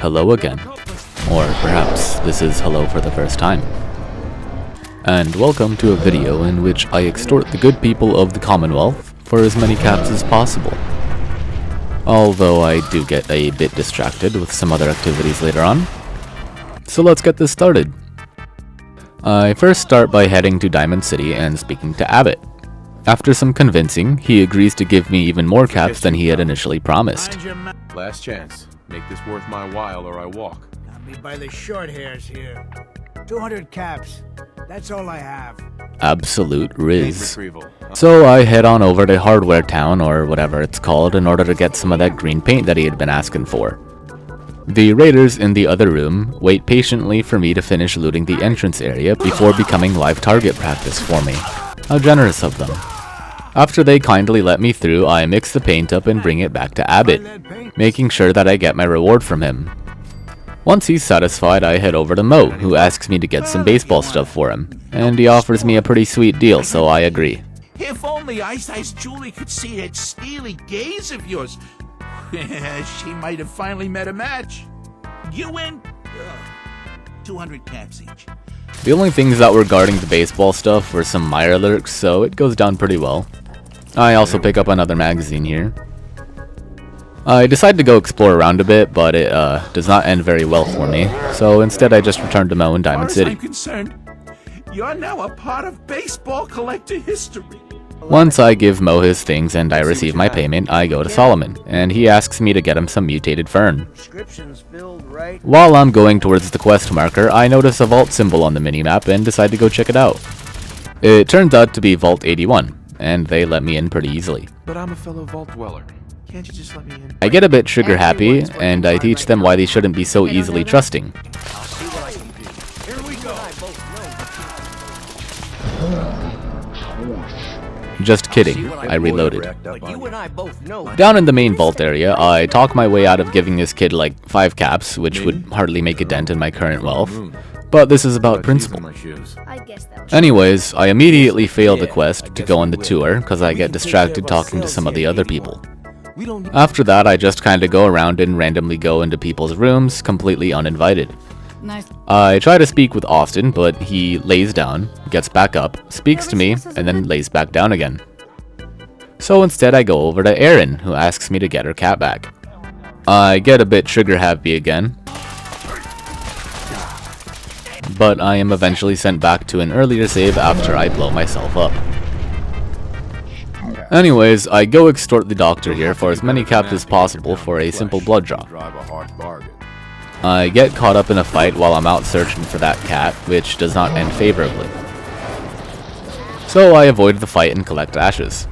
hello again. Or perhaps this is hello for the first time. And welcome to a video in which I extort the good people of the Commonwealth for as many caps as possible. Although I do get a bit distracted with some other activities later on. So let's get this started. I first start by heading to Diamond City and speaking to Abbott. After some convincing, he agrees to give me even more caps than he had initially promised. Last chance. Make this worth my while or I walk. Got me by the short hairs here. 200 caps. That's all I have. Absolute riz. So I head on over to Hardware Town, or whatever it's called, in order to get some of that green paint that he had been asking for. The raiders in the other room wait patiently for me to finish looting the entrance area before becoming live target practice for me. How generous of them. After they kindly let me through, I mix the paint up and bring it back to Abbott, making sure that I get my reward from him. Once he's satisfied, I head over to Mo, who asks me to get some baseball stuff for him, and he offers me a pretty sweet deal, so I agree. If only Ice Julie could see that steely gaze of yours, she might have finally met a match. You win 200 caps each. The only things that were guarding the baseball stuff were some mire lurks, so it goes down pretty well. I also pick up another magazine here. I decide to go explore around a bit, but it does not end very well for me, so instead I just return to Mo in Diamond City. As far as I'm concerned, you're now a part of baseball collector history. Once I give Mo his things and I receive my payment, I go to Solomon, and he asks me to get him some mutated fern. While I'm going towards the quest marker, I notice a vault symbol on the minimap and decide to go check it out. It turns out to be Vault 81, and they let me in pretty easily. But I'm a fellow vault dweller. Can't you just let me in? I get a bit trigger happy, and I teach them why they shouldn't be so easily trusting. Just kidding, I reloaded. Down in the main vault area, I talk my way out of giving this kid like 5 caps, which would hardly make a dent in my current wealth. But this is about principle. Anyways, I immediately fail the quest to go on the tour because I get distracted talking to some of the other people. After that, I just kinda go around and randomly go into people's rooms, completely uninvited. I try to speak with Austin, but he lays down, gets back up, speaks to me, and then lays back down again. So instead I go over to Erin, who asks me to get her cat back. I get a bit trigger happy again, but I am eventually sent back to an earlier save after I blow myself up. Anyways, I go extort the doctor here for as many caps as possible for a simple blood draw. I get caught up in a fight while I'm out searching for that cat, which does not end favorably. So I avoid the fight and collect ashes.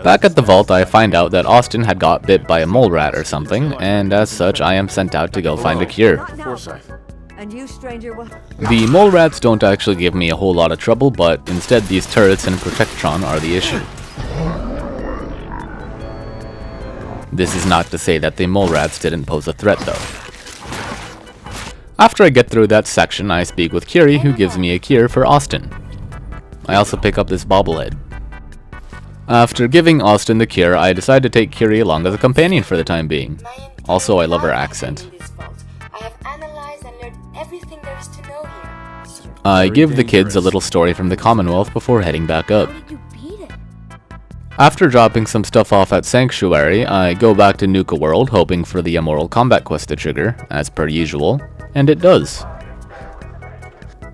Back at the vault, I find out that Austin had got bit by a mole rat or something, and as such I am sent out to go find a cure. The mole rats don't actually give me a whole lot of trouble, but instead these turrets and Protectron are the issue. This is not to say that the mole rats didn't pose a threat though. After I get through that section, I speak with Curie, who gives me a cure for Austin. I also pick up this bobblehead. After giving Austin the cure, I decide to take Curie along as a companion for the time being. Also, I love her accent. I give the kids a little story from the Commonwealth before heading back up. After dropping some stuff off at Sanctuary, I go back to Nuka World hoping for the Immoral Combat quest to trigger, as per usual, and it does.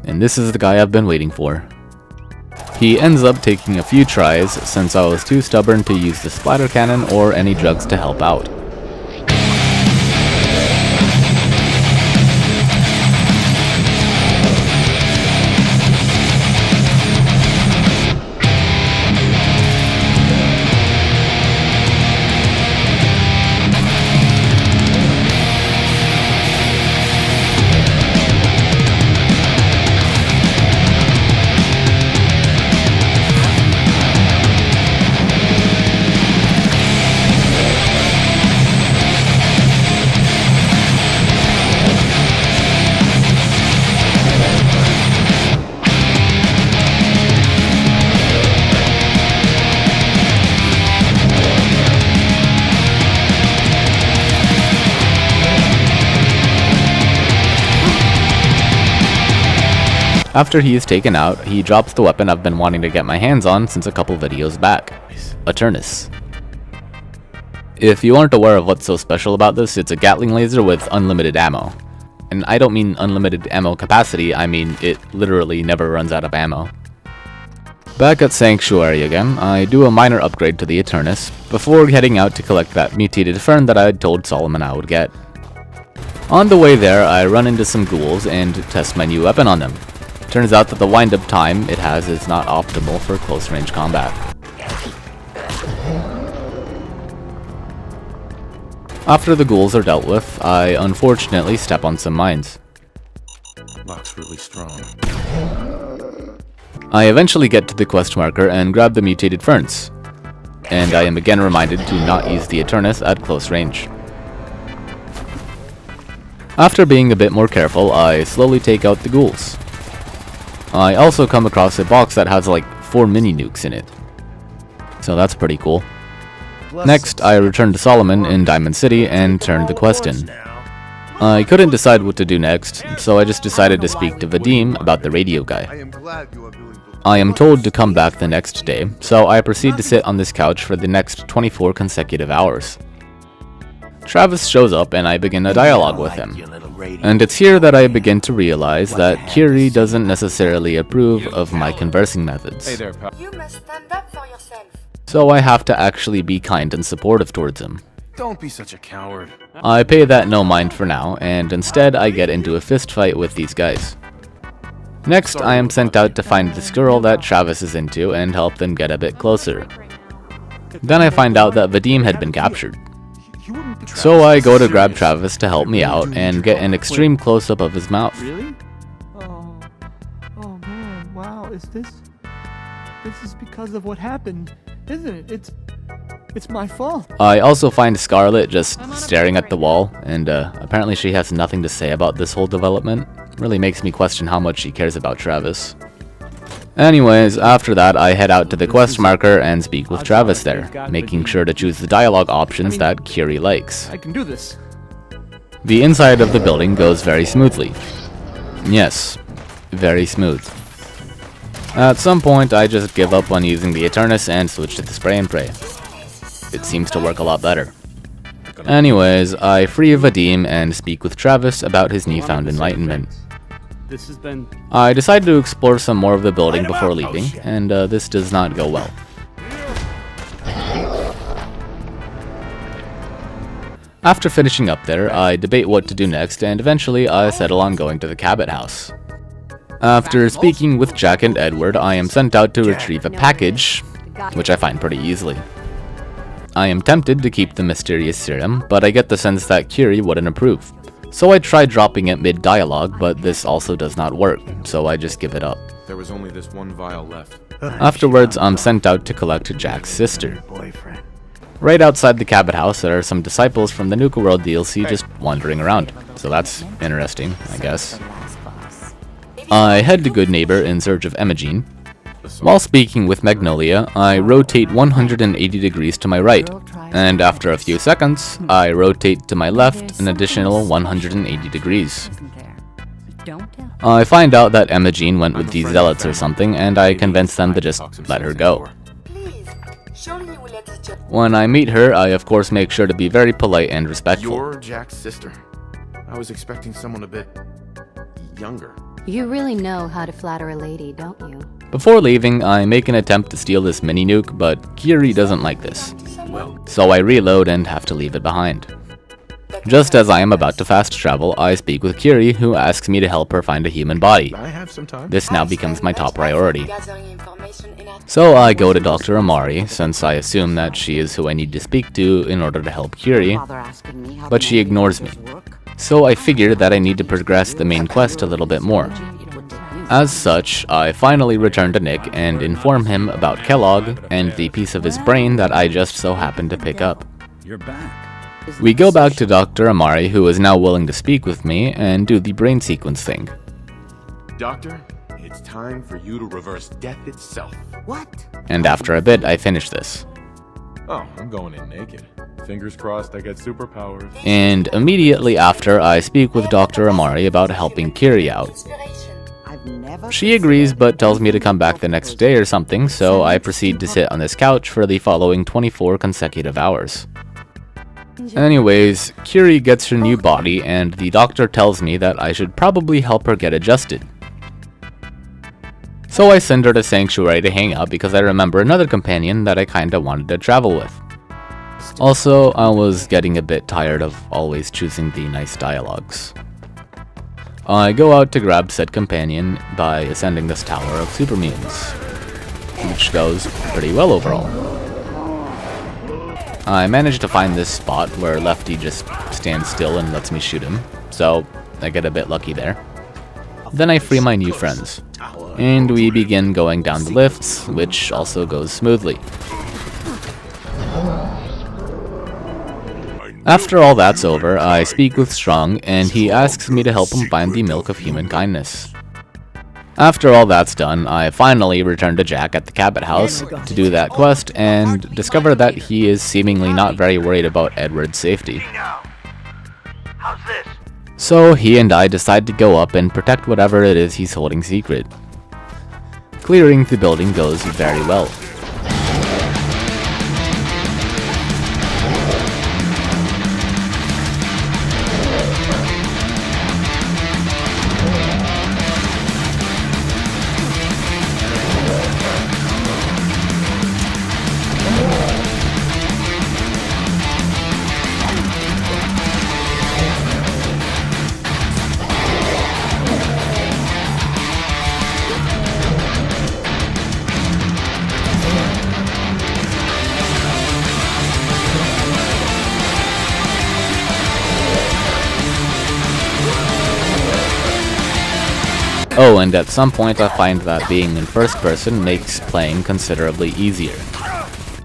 And this is the guy I've been waiting for. He ends up taking a few tries since I was too stubborn to use the splatter cannon or any drugs to help out. After he is taken out, he drops the weapon I've been wanting to get my hands on since a couple videos back, a Turnus. If you aren't aware of what's so special about this, it's a Gatling laser with unlimited ammo. And I don't mean unlimited ammo capacity, I mean it literally never runs out of ammo. Back at Sanctuary again, I do a minor upgrade to the Eternus, before heading out to collect that mutated fern that I had told Solomon I would get. On the way there, I run into some ghouls and test my new weapon on them. Turns out that the wind-up time it has is not optimal for close-range combat. After the ghouls are dealt with, I unfortunately step on some mines. Lock's really strong. I eventually get to the quest marker and grab the mutated ferns, and I am again reminded to not use the Eternus at close range. After being a bit more careful, I slowly take out the ghouls. I also come across a box that has like 4 mini nukes in it, so that's pretty cool. Next, I return to Solomon in Diamond City and turn the quest in. I couldn't decide what to do next, so I just decided to speak to Vadim about the radio guy. I am told to come back the next day, so I proceed to sit on this couch for the next 24 consecutive hours. Travis shows up and I begin a dialogue with him. And it's here that I begin to realize that Kiri doesn't necessarily approve of my conversing methods. Hey there, pal. You must stand up for yourself. So I have to actually be kind and supportive towards him. Don't be such a coward. I pay that no mind for now, and instead I get into a fist fight with these guys. Next, I am sent out to find this girl that Travis is into and help them get a bit closer. Then I find out that Vadim had been captured. So I go to grab Travis to help me out and get an extreme close-up of his mouth. Really? Oh man, wow, is this is because of what happened, isn't it? It's my fault. I also find Scarlet just staring at the wall, and apparently she has nothing to say about this whole development. Really makes me question how much she cares about Travis. Anyways, after that I head out to the quest marker and speak with Travis there, making sure to choose the dialogue options that Kiri likes. I can do this. The inside of the building goes very smoothly. Yes, very smooth. At some point I just give up on using the Eternus and switch to the spray and pray. It seems to work a lot better. Anyways, I free Vadim and speak with Travis about his newfound enlightenment. This has been... I decide to explore some more of the building before leaving, and this does not go well. After finishing up there, I debate what to do next, and eventually I settle on going to the Cabot house. After speaking with Jack and Edward, I am sent out to retrieve a package, which I find pretty easily. I am tempted to keep the mysterious serum, but I get the sense that Kiri wouldn't approve. So I try dropping it mid-dialogue, but this also does not work, so I just give it up. There was only this one vial left. Afterwards, I'm sent out to collect Jack's sister. Right outside the Cabot house, there are some disciples from the Nuka World DLC just wandering around, so that's interesting, I guess. I head to Good Neighbor in search of Emogene. While speaking with Magnolia, I rotate 180 degrees to my right, and after a few seconds, I rotate to my left an additional 180 degrees. I find out that Emogene went with these zealots or something, and I convince them to just let her go. When I meet her, I of course make sure to be very polite and respectful. You're Jack's sister. I was expecting someone a bit younger. You really know how to flatter a lady, don't you? Before leaving, I make an attempt to steal this mini nuke, but Kiri doesn't like this. So I reload and have to leave it behind. Just as I am about to fast travel, I speak with Kiri, who asks me to help her find a human body. I have some time. This now becomes my top priority. So I go to Dr. Amari, since I assume that she is who I need to speak to in order to help Kiri, but she ignores me. So I figure that I need to progress the main quest a little bit more. As such, I finally return to Nick and inform him about Kellogg and the piece of his brain that I just so happened to pick up. You're back. We go back to Dr. Amari, who is now willing to speak with me and do the brain sequence thing. Doctor, it's time for you to reverse death itself. What? And after a bit, I finish this. Oh, I'm going in naked. Fingers crossed I get superpowers. And immediately after, I speak with Dr. Amari about helping Kiri out. She agrees but tells me to come back the next day or something, so I proceed to sit on this couch for the following 24 consecutive hours. Anyways, Curie gets her new body and the doctor tells me that I should probably help her get adjusted. So I send her to Sanctuary to hang out because I remember another companion that I kinda wanted to travel with. Also, I was getting a bit tired of always choosing the nice dialogues. I go out to grab said companion by ascending this tower of super mutants, which goes pretty well overall. I managed to find this spot where Lefty just stands still and lets me shoot him, so I get a bit lucky there. Then I free my new friends, and we begin going down the lifts, which also goes smoothly. After all that's over, I speak with Strong, and he asks me to help him find the milk of human kindness. After all that's done, I finally return to Jack at the Cabot house to do that quest, and discover that he is seemingly not very worried about Edward's safety. So he and I decide to go up and protect whatever it is he's holding secret. Clearing the building goes very well. Oh, and at some point I find that being in first person makes playing considerably easier.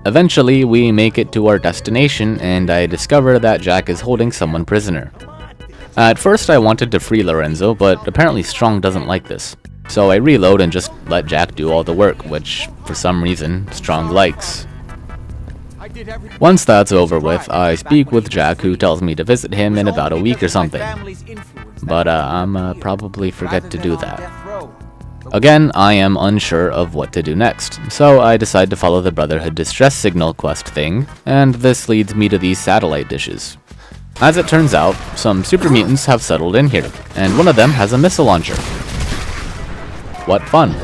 Eventually, we make it to our destination, and I discover that Jack is holding someone prisoner. At first I wanted to free Lorenzo, but apparently Strong doesn't like this. So I reload and just let Jack do all the work, which, for some reason, Strong likes. Once that's over with, I speak with Jack, who tells me to visit him in about a week or something. But I'm probably forget to do that. Again, I am unsure of what to do next, so I decide to follow the Brotherhood distress signal quest thing, and this leads me to these satellite dishes. As it turns out, some super mutants have settled in here, and one of them has a missile launcher. What fun.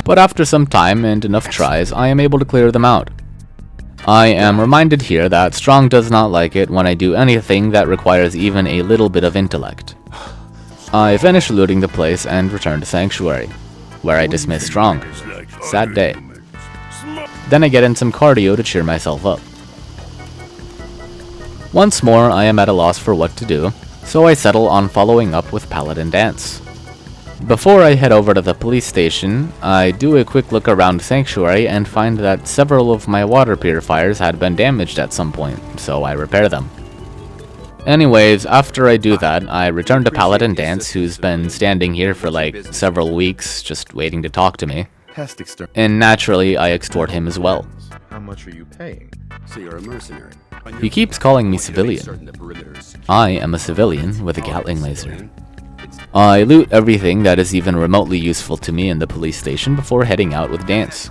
But after some time and enough tries, I am able to clear them out. I am reminded here that Strong does not like it when I do anything that requires even a little bit of intellect. I finish looting the place and return to Sanctuary, where I dismiss Strong. Sad day. Then I get in some cardio to cheer myself up. Once more, I am at a loss for what to do, so I settle on following up with Paladin Dance. Before I head over to the police station, I do a quick look around Sanctuary and find that several of my water purifiers had been damaged at some point, so I repair them. Anyways, after I do that, I return to Paladin Dance, who's been standing here for like several weeks, just waiting to talk to me. And naturally, I extort him as well. How much are you paying? So you're a mercenary. He keeps calling me civilian. I am a civilian with a Gatling laser. I loot everything that is even remotely useful to me in the police station before heading out with Dance.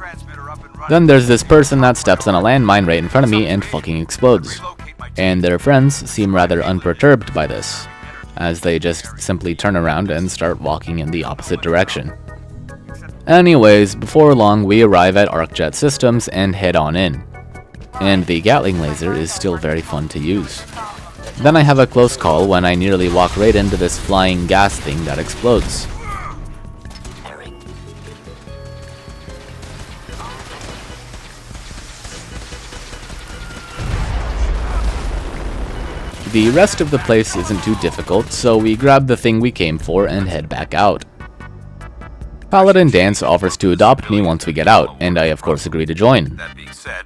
Then there's this person that steps on a landmine right in front of me and fucking explodes. And their friends seem rather unperturbed by this, as they just simply turn around and start walking in the opposite direction. Anyways, before long we arrive at ArcJet Systems and head on in. And the Gatling laser is still very fun to use. Then I have a close call when I nearly walk right into this flying gas thing that explodes. The rest of the place isn't too difficult, so we grab the thing we came for and head back out. Paladin Dance offers to adopt me once we get out, and I of course agree to join. That being said,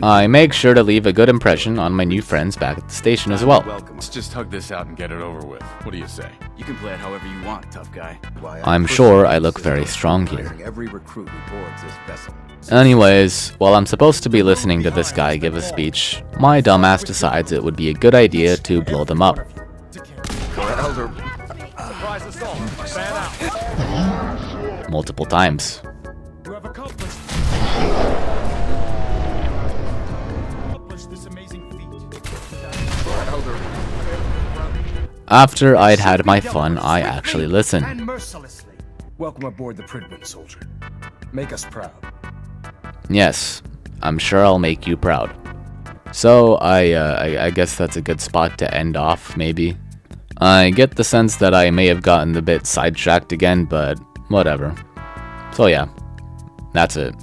I make sure to leave a good impression on my new friends back at the station as well. Let's just hug this out and get it over with. What do you say? You can play it however you want, tough guy. I'm sure I look very strong here. Every recruit who boards this vessel. Anyways, while I'm supposed to be listening to this guy give a speech, my dumbass decides it would be a good idea to blow them up. Multiple times. After I'd had my fun, I actually listened. And mercilessly. Welcome aboard the Pridman, soldier. Make us proud. Yes, I'm sure I'll make you proud. So, I guess that's a good spot to end off, maybe. I get the sense that I may have gotten a bit sidetracked again, but whatever. So yeah, that's it.